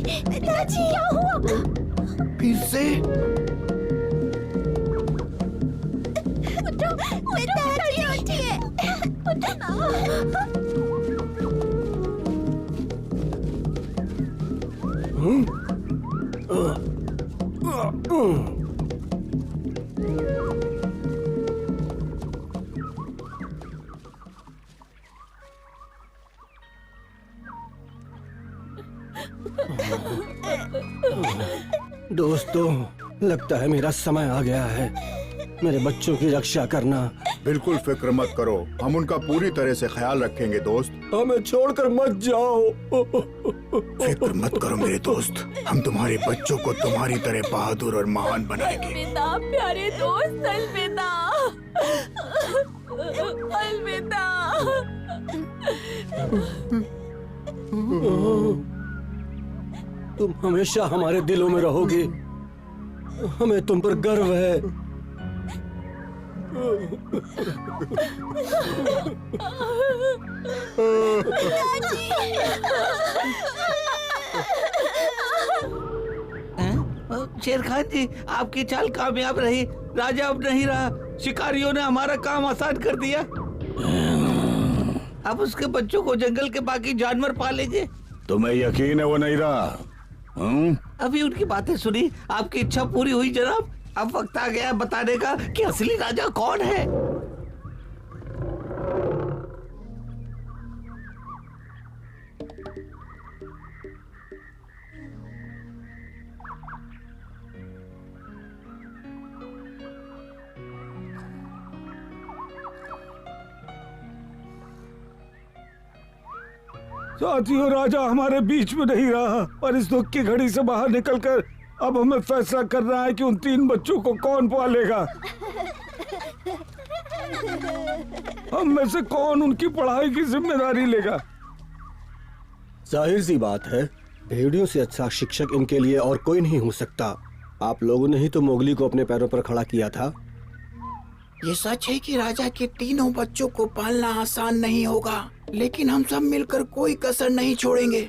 पिताजी क्या हुआ? फिर से पिताजी उठिए, दोस्तों, लगता है मेरा समय आ गया है। मेरे बच्चों की रक्षा करना। बिल्कुल फिक्र मत करो, हम उनका पूरी तरह से ख्याल रखेंगे दोस्त। हमें छोड़कर मत जाओ। फिक्र मत करो मेरे दोस्त, हम तुम्हारे बच्चों को तुम्हारी तरह बहादुर और महान बनाएंगे। अलविदा प्यारे दोस्त, अलविदा, अलविदा। तुम हमेशा हमारे दिलों में रहोगे। हमें तुम पर गर्व है। शेर खान जी, आपकी चाल कामयाब रही। राजा अब नहीं रहा, शिकारियों ने हमारा काम आसान कर दिया। अब उसके बच्चों को जंगल के बाकी जानवर पालेंगे। तुम्हें यकीन है वो नहीं रहा? अभी उनकी बातें सुनी, आपकी इच्छा पूरी हुई जनाब। अब वक्त आ गया बताने का कि असली राजा कौन है। साथियों, राजा हमारे बीच में नहीं रहा और इस दुख की घड़ी से बाहर निकलकर अब हमें फैसला करना है कि उन 3 बच्चों को कौन पालेगा। हम में से कौन उनकी पढ़ाई की जिम्मेदारी लेगा। जाहिर सी बात है, भेड़ियों से अच्छा शिक्षक इनके लिए और कोई नहीं हो सकता। आप लोगों ने ही तो मोगली को अपने पैरों पर खड़ा किया था। ये सच है कि राजा के तीनों बच्चों को पालना आसान नहीं होगा, लेकिन हम सब मिलकर कोई कसर नहीं छोड़ेंगे।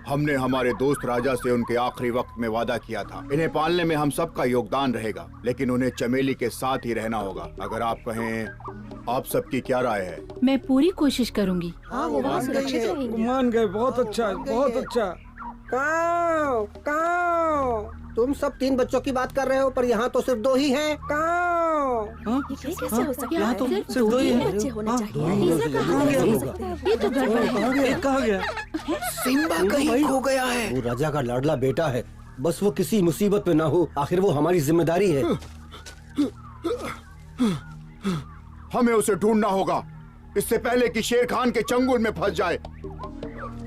हमने हमारे दोस्त राजा से उनके आखिरी वक्त में वादा किया था। इन्हें पालने में हम सबका योगदान रहेगा, लेकिन उन्हें चमेली के साथ ही रहना होगा। अगर आप कहें, आप सबकी क्या राय है? मैं पूरी कोशिश करूंगी। हाँ, वो मान गए। बहुत अच्छा, बहुत अच्छा। काओ, काओ। तुम सब 3 बच्चों की बात कर रहे हो, पर यहाँ तो सिर्फ 2 ही हैं। काओ। ये कैसे हो सकता यहाँ है? तो सिर्फ सिर्फ 2 ही हैं। बच्चे होने चाहिए। तीसरा कहाँ गया? ये तो गड़बड़ है। एक कहाँ गया? सिम्बा कहीं खो गया है। वो राजा का लाडला बेटा है, बस वो किसी मुसीबत में ना हो। आखिर वो हमारी जिम्मेदारी है। हमें उसे ढूंढना होगा, इससे पहले कि शेर खान के चंगुल में फंस जाए।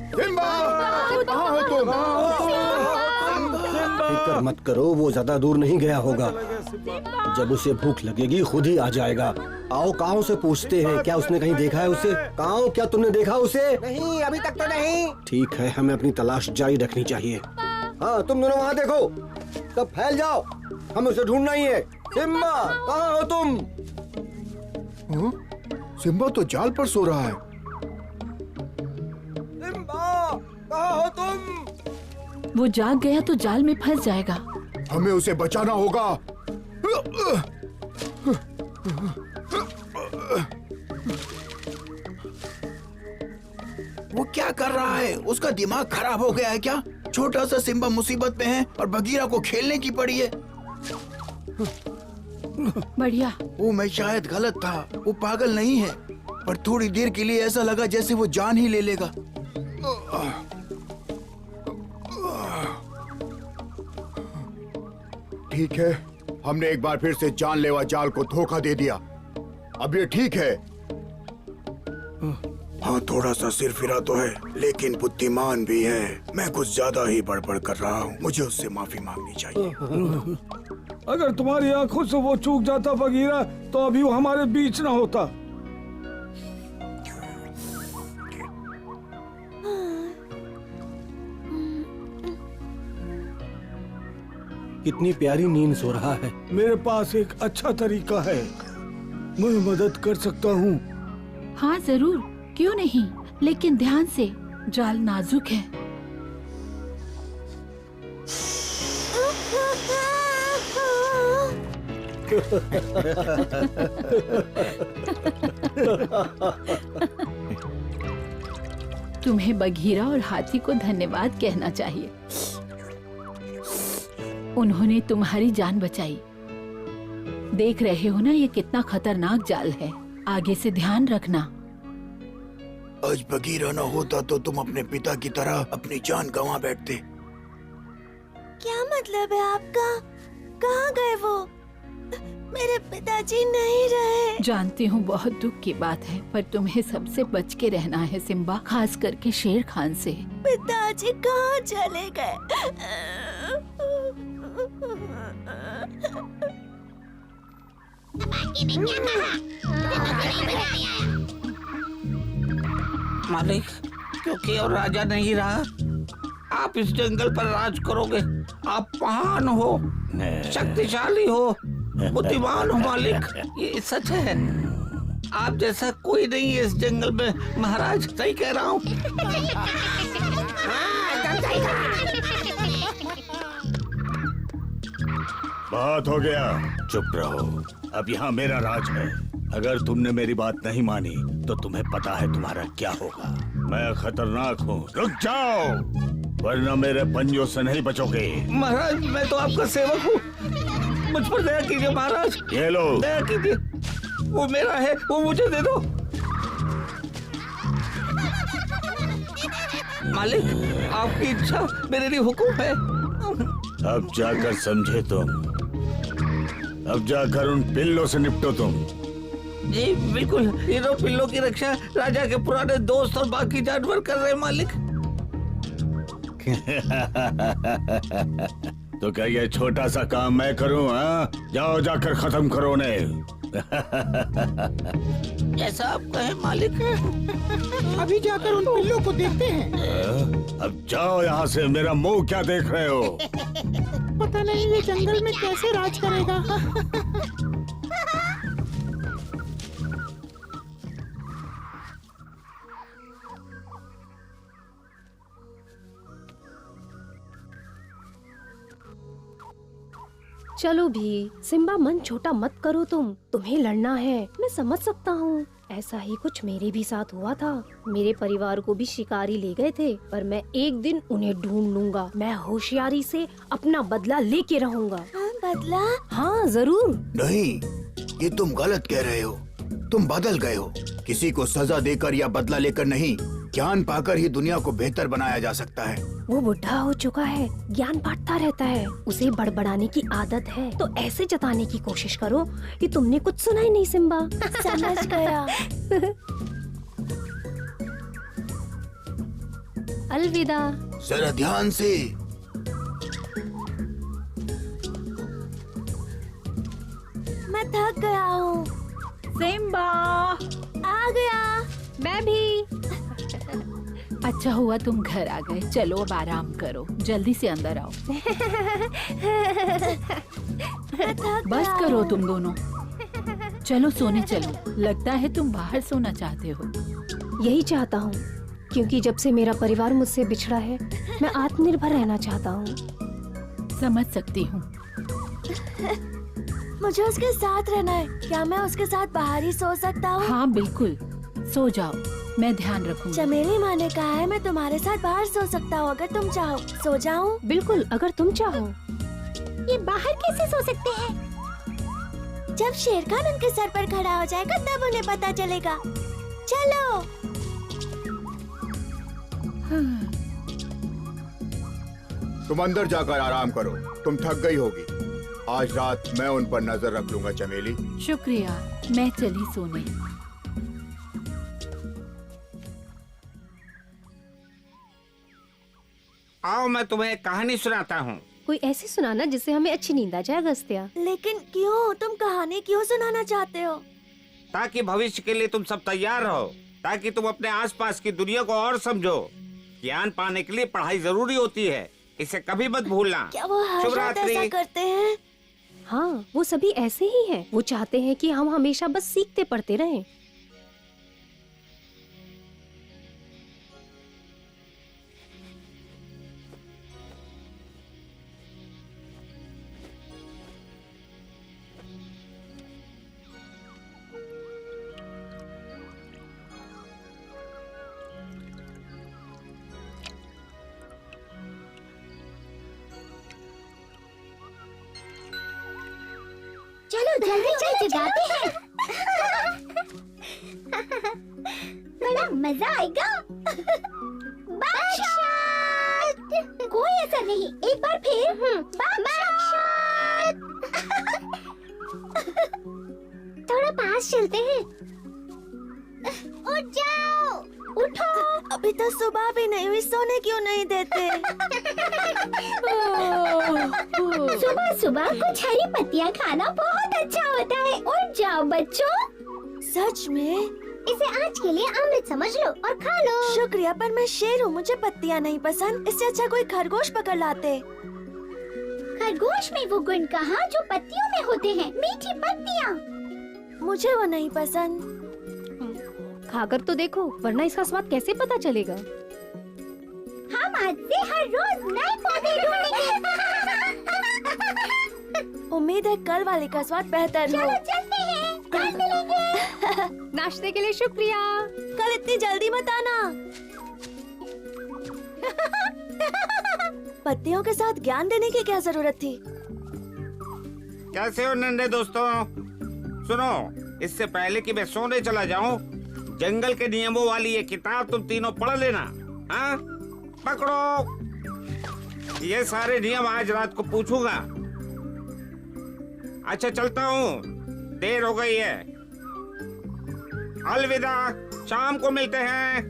सिम्बा, कहाँ हो तुम? फिक्र मत करो, वो ज्यादा दूर नहीं गया होगा। जब उसे भूख लगेगी खुद ही आ जाएगा। आओ, काओ से पूछते हैं, क्या उसने कहीं देखा है उसे? काओ, क्या तुमने देखा उसे? नहीं, अभी तक तो नहीं। ठीक है, हमें अपनी तलाश जारी रखनी चाहिए। हाँ, तुम दोनों वहाँ देखो, सब फैल जाओ, हमें उसे ढूंढना ही है। सिम्बा, कहाँ हो तुम? सिम्बा तो जाल पर सो रहा है। सिम्बा, कहाँ हो तुम? वो जाग गया तो जाल में फंस जाएगा। हमें उसे बचाना होगा। वो क्या कर रहा है? उसका दिमाग खराब हो गया है क्या? छोटा सा सिम्बा मुसीबत में है और बगीरा को खेलने की पड़ी है। बढ़िया। वो मैं शायद गलत था, वो पागल नहीं है, पर थोड़ी देर के लिए ऐसा लगा जैसे वो जान ही ले लेगा। ठीक है, हमने एक बार फिर से जानलेवा जाल को धोखा दे दिया। अब ये ठीक है। हाँ, थोड़ा सा सिर फिरा तो है, लेकिन बुद्धिमान भी है। मैं कुछ ज्यादा ही बड़बड़ कर रहा हूँ, मुझे उससे माफी मांगनी चाहिए। अगर तुम्हारी आंखों से वो चूक जाता बगीरा, तो अभी वो हमारे बीच ना होता। कितनी प्यारी नींद सो रहा है। मेरे पास एक अच्छा तरीका है, मैं मदद कर सकता हूँ। हाँ जरूर, क्यों नहीं, लेकिन ध्यान से, जाल नाजुक है। तुम्हें बघीरा और हाथी को धन्यवाद कहना चाहिए। उन्होंने तुम्हारी जान बचाई। देख रहे हो ना ये कितना खतरनाक जाल है। आगे से ध्यान रखना। आज बगीरा न होता तो तुम अपने पिता की तरह अपनी जान गंवा बैठते। क्या मतलब है आपका? कहाँ गए वो? मेरे पिताजी नहीं रहे। जानती हूँ बहुत दुख की बात है, पर तुम्हें सबसे बच के रहना है सिम्बा, खास करके शेर खान से। पिताजी कहाँ चले गए? मालिक, क्योंकि और राजा नहीं रहा, आप इस जंगल पर राज करोगे। आप महान हो, शक्तिशाली हो, बुद्धिमान हो मालिक, ये सच है। आप जैसा कोई नहीं है इस जंगल में महाराज, सही कह रहा हूँ। बहुत हो गया, चुप रहो। अब यहाँ मेरा राज है। अगर तुमने मेरी बात नहीं मानी तो तुम्हें पता है तुम्हारा क्या होगा। मैं खतरनाक हूँ, रुक जाओ वरना मेरे पंजों से नहीं बचोगे। महाराज, मैं तो आपका सेवक हूँ, मुझ पर दया कीजिए महाराज। ये लो, दया कीजिए, वो मेरा है, वो मुझे दे दो। मालिक, आपकी इच्छा मेरे लिए हुक्म है। अब जाकर समझे तुम। अब जाकर उन पिल्लों से निपटो तुम। जी बिल्कुल, ये दो पिल्लों की रक्षा राजा के पुराने दोस्त और बाकी जानवर कर रहे हैं मालिक। तो क्या ये छोटा सा काम मैं करूं? हाँ, जाओ जाकर खत्म करो उन्हें। जैसा आप कहे मालिक। अभी जाकर उन पिल्लों को देखते हैं। अब जाओ यहाँ से, मेरा मुंह क्या देख रहे हो? पता नहीं ये जंगल में कैसे राज करेगा। चलो भी सिम्बा, मन छोटा मत करो। तुम्हें लड़ना है, मैं समझ सकता हूँ। ऐसा ही कुछ मेरे भी साथ हुआ था। मेरे परिवार को भी शिकारी ले गए थे, पर मैं एक दिन उन्हें ढूंढ लूंगा। मैं होशियारी से अपना बदला लेके रहूंगा। बदला? हाँ जरूर। नहीं, ये तुम गलत कह रहे हो। तुम बदल गए हो। किसी को सजा देकर या बदला लेकर नहीं, ज्ञान पाकर ही दुनिया को बेहतर बनाया जा सकता है। वो बुढ़ा हो चुका है, ज्ञान बांटता रहता है, उसे बड़बड़ाने की आदत है। तो ऐसे जताने की कोशिश करो कि तुमने कुछ सुना ही नहीं सिम्बा। समझ गया। अलविदा। जरा ध्यान से। मैं थक गया हूँ। सिम्बा, आ गया। मैं भी। अच्छा हुआ तुम घर आ गए। चलो अब आराम करो, जल्दी से अंदर आओ। बस करो तुम दोनों, चलो सोने चलो। लगता है तुम बाहर सोना चाहते हो। यही चाहता हूँ, क्योंकि जब से मेरा परिवार मुझसे बिछड़ा है, मैं आत्मनिर्भर रहना चाहता हूँ। समझ सकती हूँ। मुझे उसके साथ रहना है। क्या मैं उसके साथ बाहर ही सो सकता हूँ? हाँ बिल्कुल, सो जाओ, मैं ध्यान रखूंगी। चमेली माँ ने कहा है मैं तुम्हारे साथ बाहर सो सकता हूँ, अगर तुम चाहो। सो जाऊँ? बिल्कुल, अगर तुम चाहो। ये बाहर कैसे सो सकते हैं? जब शेर खान उनके सर पर खड़ा हो जाएगा तब उन्हें पता चलेगा। चलो। तुम अंदर जाकर आराम करो, तुम थक गई होगी। आज रात मैं उन पर नजर रख लूंगा चमेली। शुक्रिया, मैं चली सोने। आओ मैं तुम्हें एक कहानी सुनाता हूँ। कोई ऐसी सुनाना जिससे हमें अच्छी नींद आ जाए अगस्त्या। लेकिन क्यों? तुम कहानी क्यों सुनाना चाहते हो? ताकि भविष्य के लिए तुम सब तैयार रहो, ताकि तुम अपने आसपास की दुनिया को और समझो। ज्ञान पाने के लिए पढ़ाई जरूरी होती है, इसे कभी मत भूलना। क्या वो हर शुभ रात रात्रि। ऐसा करते हैं? हाँ, वो सभी ऐसे ही हैं। वो चाहते हैं कि हम हमेशा बस सीखते पढ़ते रहें। जल्दी चल जगाते हैं। बड़ा मजा आएगा। बादशाह! कोई असर नहीं, एक बार फिर। बादशाह! थोड़ा पास चलते हैं। उठ जाओ, उठो। अभी तो सुबह भी नहीं हुई, सोने क्यों नहीं देते? सुबह सुबह कुछ हरी पत्तियाँ खाना बहुत अच्छा होता है। उठ जाओ बच्चों। सच में? इसे आज के लिए अमृत समझ लो और खा लो। शुक्रिया, पर मैं शेर हूँ, मुझे पत्तियाँ नहीं पसंद। इससे अच्छा कोई खरगोश पकड़ लाते। खरगोश में वो गुण कहाँ जो पत्तियों में होते हैं, मीठी पत्तियाँ। मुझे वो नहीं पसंद। खाकर तो देखो, वरना इसका स्वाद कैसे पता चलेगा। हम आज से हर रोज नए पौधे ढूंढेंगे। उम्मीद है कल वाले का स्वाद बेहतर हो। चलो चलते हैं, कल मिलेंगे। नाश्ते के लिए शुक्रिया। कल इतनी जल्दी मत आना। पत्तियों के साथ ज्ञान देने की क्या जरूरत थी? कैसे हो नन्हे दोस्तों? सुनो, इससे पहले कि मैं सोने चला जाऊं, जंगल के नियमों वाली ये किताब तुम तीनों पढ़ लेना। हाँ, पकड़ो। ये सारे नियम आज रात को पूछूंगा। अच्छा चलता हूँ, देर हो गई है। अलविदा, शाम को मिलते हैं।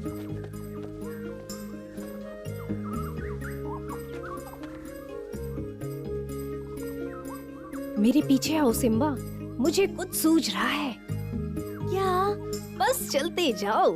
मेरे पीछे आओ सिम्बा, मुझे कुछ सूझ रहा है। क्या? बस चलते जाओ।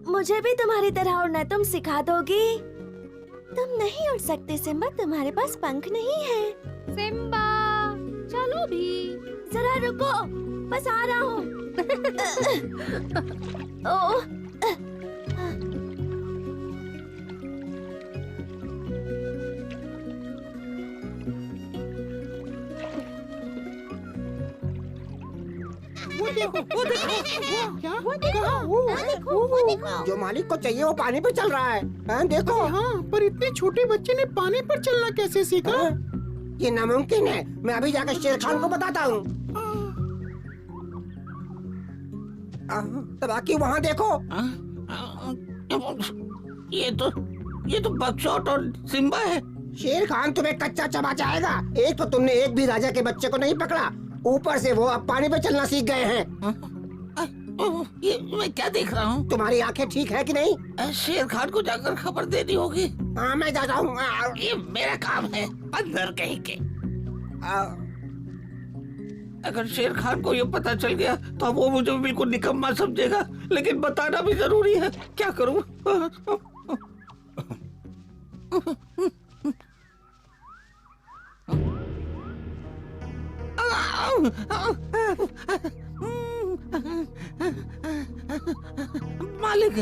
मुझे भी तुम्हारी तरह उड़ना तुम सिखा दोगी? तुम नहीं उड़ सकते सिम्बा, तुम्हारे पास पंख नहीं है। सिम्बा, चलो भी। जरा रुको, बस आ रहा हूँ। ओह, वो देखो, क्या? कहाँ? वो देखो। जो मालिक को चाहिए वो पानी पे चल रहा है। हाँ, देखो। हाँ, पर इतने छोटे बच्चे ने पानी पर चलना कैसे सीखा? हाँ? ये नामुमकिन है। मैं अभी जाकर शेर खान को बताता हूँ। बाकी वहाँ देखो। ये तो बकचोद और सिम्बा है। शेर खान तुम्हें कच्चा चबा जाएगा। एक तो तुमने एक भी राजा के बच्चे को नहीं पकड़ा, ऊपर से वो अब पानी पे चलना सीख गए हैं। ये मैं क्या देख रहा हूँ? तुम्हारी आंखें ठीक है कि नहीं? शेर खान को जाकर खबर देनी होगी। हाँ, मैं जाता हूँ। ये मेरा काम है, अंदर कहीं के। अगर शेर खान को ये पता चल गया तो वो मुझे बिल्कुल निकम्मा समझेगा, लेकिन बताना भी जरूरी है। क्या करूँ? मालिक।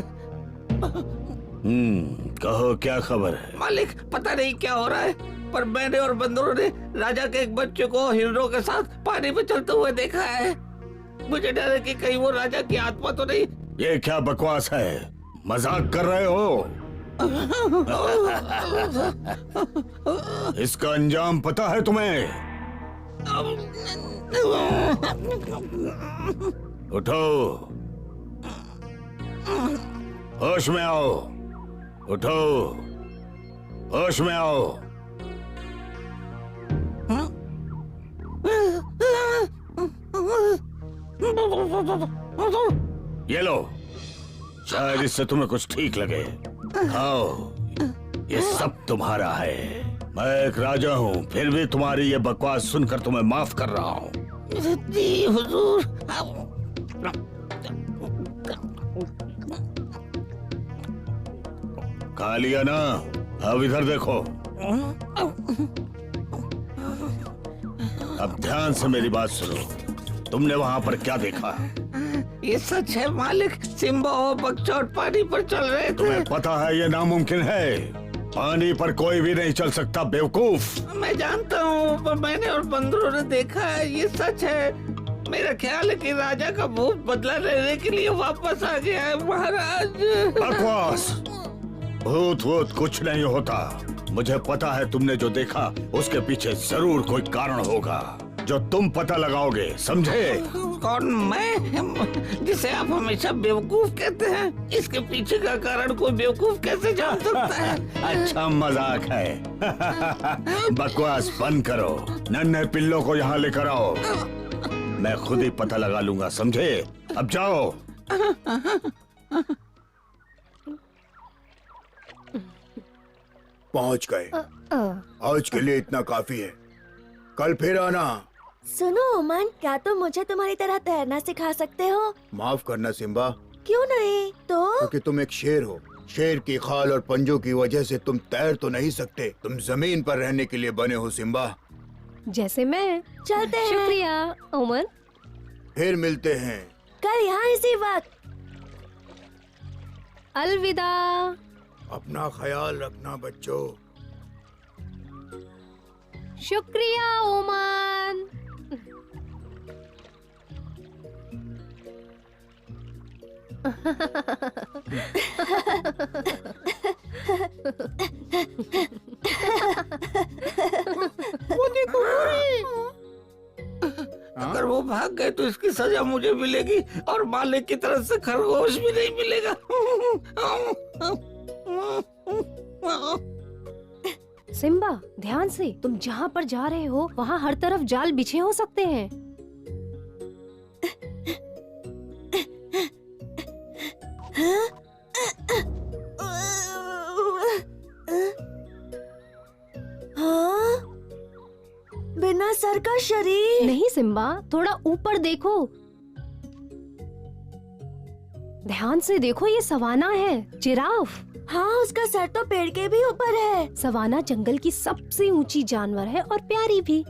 कहो क्या खबर है? मालिक, पता नहीं क्या हो रहा है, पर मैंने और बंदरों ने राजा के एक बच्चे को हिरणों के साथ पानी में चलते हुए देखा है। मुझे डर है कि कहीं वो राजा की आत्मा तो नहीं। ये क्या बकवास है? मजाक कर रहे हो? इसका अंजाम पता है तुम्हें? उठो, होश में आओ। उठो, होश में आओ। ये लो, शायद इससे तुम्हें कुछ ठीक लगे। खाओ, ये सब तुम्हारा है। मैं एक राजा हूँ, फिर भी तुम्हारी ये बकवास सुनकर तुम्हें माफ कर रहा हूँ। जी हुजूर। खा लिया ना? अब इधर देखो। अब ध्यान से मेरी बात सुनो। तुमने वहाँ पर क्या देखा? ये सच है मालिक, सिम्बा और बकचोद पानी पर चल रहे थे। तुम्हें पता है ये नामुमकिन है, पानी पर कोई भी नहीं चल सकता बेवकूफ। मैं जानता हूँ, पर मैंने और बंदरों ने देखा है, ये सच है। मेरा ख्याल है कि राजा का भूत बदला लेने के लिए वापस आ गया है महाराज। बकवास, भूत वूत कुछ नहीं होता। मुझे पता है तुमने जो देखा उसके पीछे जरूर कोई कारण होगा जो तुम पता लगाओगे, समझे? कौन? मैं, जिसे आप हमेशा बेवकूफ कहते हैं? इसके पीछे का कारण कोई बेवकूफ कैसे जान सकता है? अच्छा मजाक है। बकवास बंद करो, नन्हे पिल्लों को यहाँ लेकर आओ। मैं खुद ही पता लगा लूंगा, समझे? अब जाओ। पहुंच गए। आज के लिए इतना काफी है, कल फिर आना। सुनो ओमन, क्या तुम मुझे तुम्हारी तरह तैरना सिखा सकते हो? माफ करना सिम्बा, क्यों नहीं? तो क्योंकि तुम एक शेर हो। शेर की खाल और पंजों की वजह से तुम तैर तो नहीं सकते। तुम जमीन पर रहने के लिए बने हो सिम्बा। जैसे मैं। चलते हैं। शुक्रिया ओमन। फिर मिलते हैं। कल यहाँ इसी वक्त। अलविदा। अपना ख्याल रखना बच्चों। शुक्रिया ओमन। वो देखो अगर वो भाग गए तो इसकी सजा मुझे मिलेगी और मालिक की तरफ से खरगोश भी नहीं मिलेगा। सिम्बा, ध्यान से। तुम जहाँ पर जा रहे हो वहाँ हर तरफ जाल बिछे हो सकते हैं। हाँ? बिना सर का शरीर? नहीं सिम्बा, थोड़ा ऊपर देखो। ध्यान से देखो, ये सवाना है, जिराफ। हाँ, उसका सर तो पेड़ के भी ऊपर है। सवाना जंगल की सबसे ऊंची जानवर है और प्यारी भी।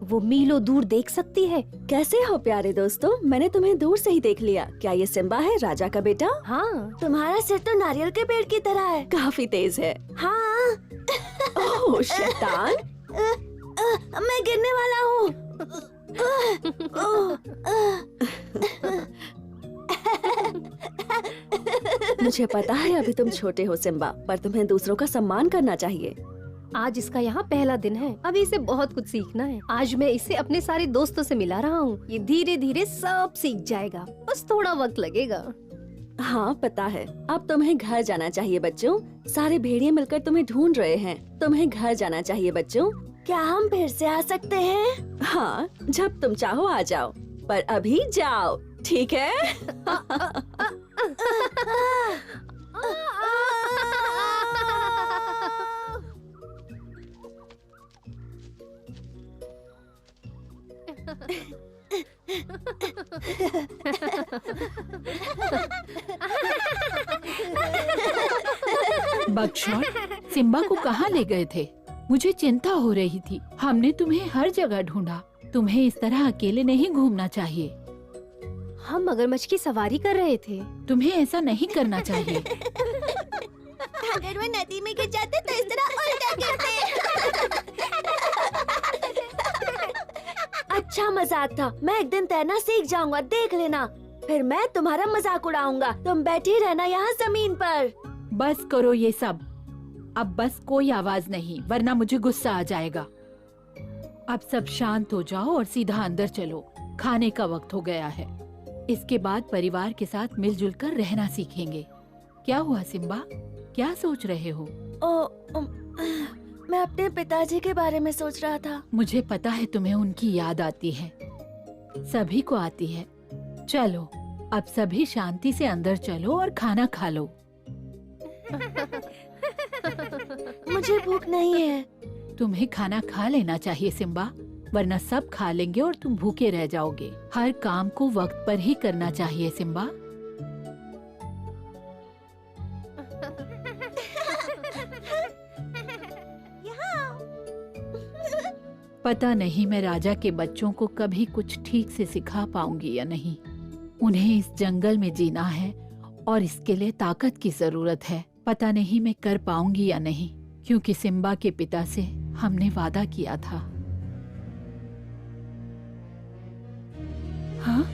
वो मीलों दूर देख सकती है। कैसे हो प्यारे दोस्तों? मैंने तुम्हें दूर से ही देख लिया। क्या ये सिम्बा है, राजा का बेटा? हाँ। तुम्हारा सिर तो नारियल के पेड़ की तरह है। काफी तेज है। हाँ। ओह शैतान, मैं गिरने वाला हूँ। मुझे पता है अभी तुम छोटे हो सिम्बा, पर तुम्हें दूसरों का सम्मान करना चाहिए। आज इसका यहाँ पहला दिन है। अभी इसे बहुत कुछ सीखना है। आज मैं इसे अपने सारे दोस्तों से मिला रहा हूँ। ये धीरे धीरे सब सीख जाएगा, बस थोड़ा वक्त लगेगा। हाँ पता है। अब तुम्हें घर जाना चाहिए बच्चों। सारे भेड़िए मिलकर तुम्हें ढूंढ रहे हैं। तुम्हें घर जाना चाहिए बच्चों। क्या हम फिर से आ सकते हैं? हाँ, जब तुम चाहो आ जाओ, पर अभी जाओ, ठीक है? बकशॉट, सिम्बा को कहाँ ले गए थे? मुझे चिंता हो रही थी। हमने तुम्हें हर जगह ढूंढा। तुम्हें इस तरह अकेले नहीं घूमना चाहिए। हम मगरमच्छ की सवारी कर रहे थे। तुम्हें ऐसा नहीं करना चाहिए। अगर वो नदी में गिर जाते तो इस तरह उल्टा गिरते। अच्छा मजाक था। मैं एक दिन तैरना सीख जाऊंगा, देख लेना। फिर मैं तुम्हारा मजाक उड़ाऊंगा। तुम बैठी रहना यहाँ जमीन पर। बस करो ये सब। अब बस कोई आवाज नहीं, वरना मुझे गुस्सा आ जाएगा। अब सब शांत हो जाओ और सीधा अंदर चलो। खाने का वक्त हो गया है। इसके बाद परिवार के साथ मिलजुल कर रहना सीखेंगे। क्या हुआ सिम्बा, क्या सोच रहे हो? मैं अपने पिताजी के बारे में सोच रहा था। मुझे पता है तुम्हें उनकी याद आती है। सभी को आती है। चलो, अब सभी शांति से अंदर चलो और खाना खा लो। मुझे भूख नहीं है। तुम्हें खाना खा लेना चाहिए सिम्बा, वरना सब खा लेंगे और तुम भूखे रह जाओगे। हर काम को वक्त पर ही करना चाहिए सिम्बा। यहाँ पता नहीं मैं राजा के बच्चों को कभी कुछ ठीक से सिखा पाऊंगी या नहीं। उन्हें इस जंगल में जीना है और इसके लिए ताकत की जरूरत है। पता नहीं मैं कर पाऊंगी या नहीं, क्योंकि सिम्बा के पिता से हमने वादा किया था। हाँ?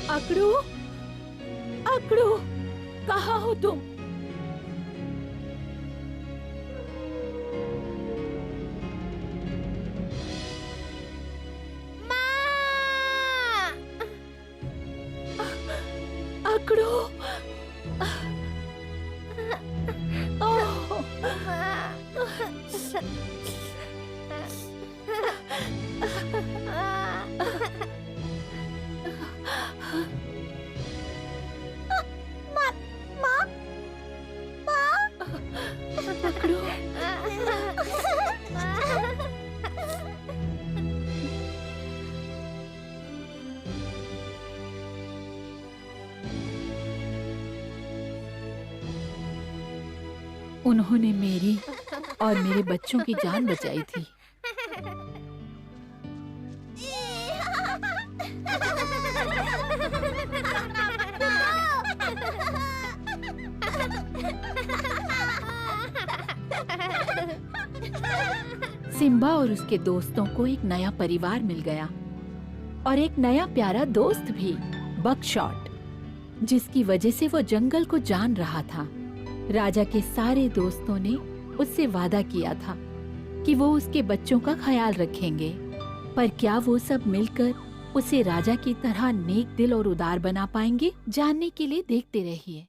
अकड़ू, अकड़ू, कहाँ हो तुम? अकड़ू, उन्होंने मेरी और मेरे बच्चों की जान बचाई थी। सिम्बा और उसके दोस्तों को एक नया परिवार मिल गया और एक नया प्यारा दोस्त भी, बकशॉट, जिसकी वजह से वो जंगल को जान रहा था। राजा के सारे दोस्तों ने उससे वादा किया था कि वो उसके बच्चों का ख्याल रखेंगे, पर क्या वो सब मिलकर उसे राजा की तरह नेक दिल और उदार बना पाएंगे? जानने के लिए देखते रहिए।